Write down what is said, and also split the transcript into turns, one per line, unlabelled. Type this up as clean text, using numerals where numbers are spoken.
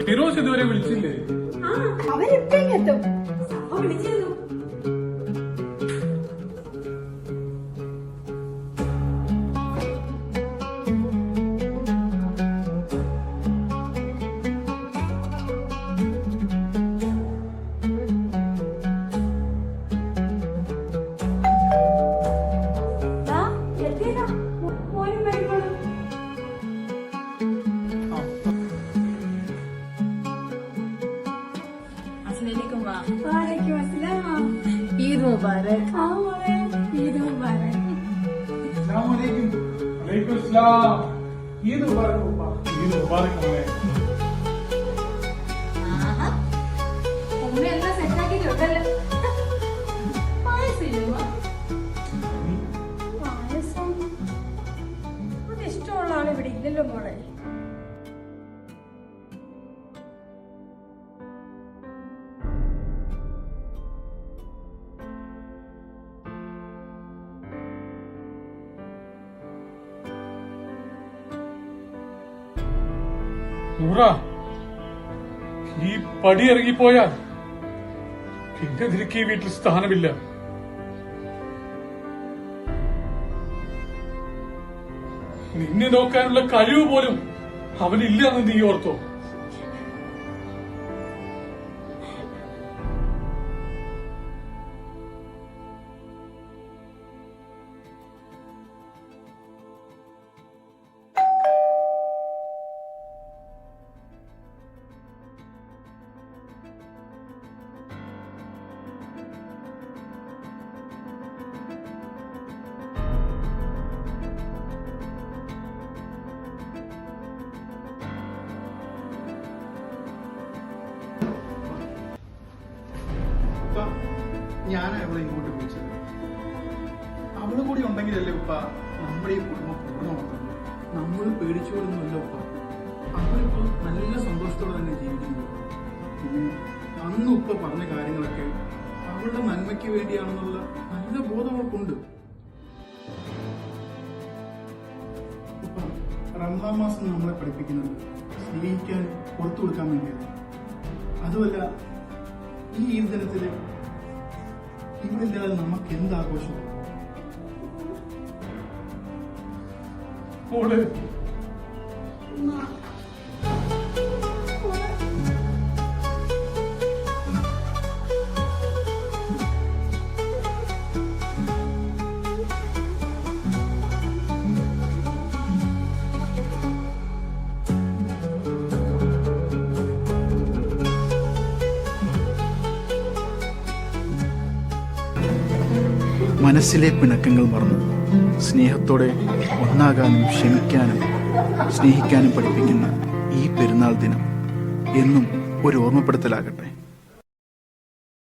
ഫിറോസ് ഇതുവരെ വിളിച്ചില്ലേ?
അവരെപ്പോഴെത്തും?
വിളിച്ചിരുന്നു.
ഈദ് മുബാരക്. ഈദ് മുബാരക്.
ഈദ് മുബാരക് ഉപ്പ. ഈദ് മുബാരക് മോനെ.
ഉമ്മയെല്ലാം സെറ്റാക്കിയിട്ടുണ്ടല്ലോ. പായസം അത് ഇഷ്ടമുള്ള ആൾ ഇവിടെ ഇല്ലല്ലോ മോളെ.
നൂറ, ഈ പടി ഇറങ്ങിപ്പോയാൽ പിന്നെ നിനക്ക് ഈ വീട്ടിൽ സ്ഥാനമില്ല. നിന്നെ നോക്കാനുള്ള കഴിവ് പോലും അവനില്ലെന്ന് നീ ഓർത്തോ?
ഞാനാ അവളെ ഇങ്ങോട്ട് വിളിച്ചത്. അവള് കൂടി ഉണ്ടെങ്കിലല്ലേ ഉപ്പ നമ്മുടെ ഈ കുടുംബം പൂർണ്ണമാക്കുന്നത്. നമ്മൾ പേടിച്ചോളൊന്നുമല്ല ഉപ്പ. അവളിപ്പോ നല്ല സന്തോഷത്തോടെ തന്നെ ജീവിക്കുന്നത്. പിന്നെ അന്ന് ഉപ്പ പറഞ്ഞ കാര്യങ്ങളൊക്കെ അവളുടെ നന്മയ്ക്ക് വേണ്ടിയാണെന്നുള്ള നല്ല ബോധം അവൾക്കുണ്ട്. ഉപ്പ, റമദാൻ മാസം നമ്മളെ പഠിപ്പിക്കുന്നത് സ്നേഹിക്കാൻ പുറത്തു കൊടുക്കാൻ വേണ്ടിയാണ്. അതുമല്ല, ഈ ഈദ് ദിനത്തില് ഇവിടില്ലാതെ നമുക്ക് എന്താഘോഷം? മനസ്സിലെ പിണക്കങ്ങൾ മറന്ന് സ്നേഹത്തോടെ ഒന്നാകാനും ക്ഷമിക്കാനും സ്നേഹിക്കാനും പഠിപ്പിക്കുന്ന ഈ പെരുന്നാൾ ദിനം എന്നും ഒരു ഓർമ്മപ്പെടുത്തലാകട്ടെ.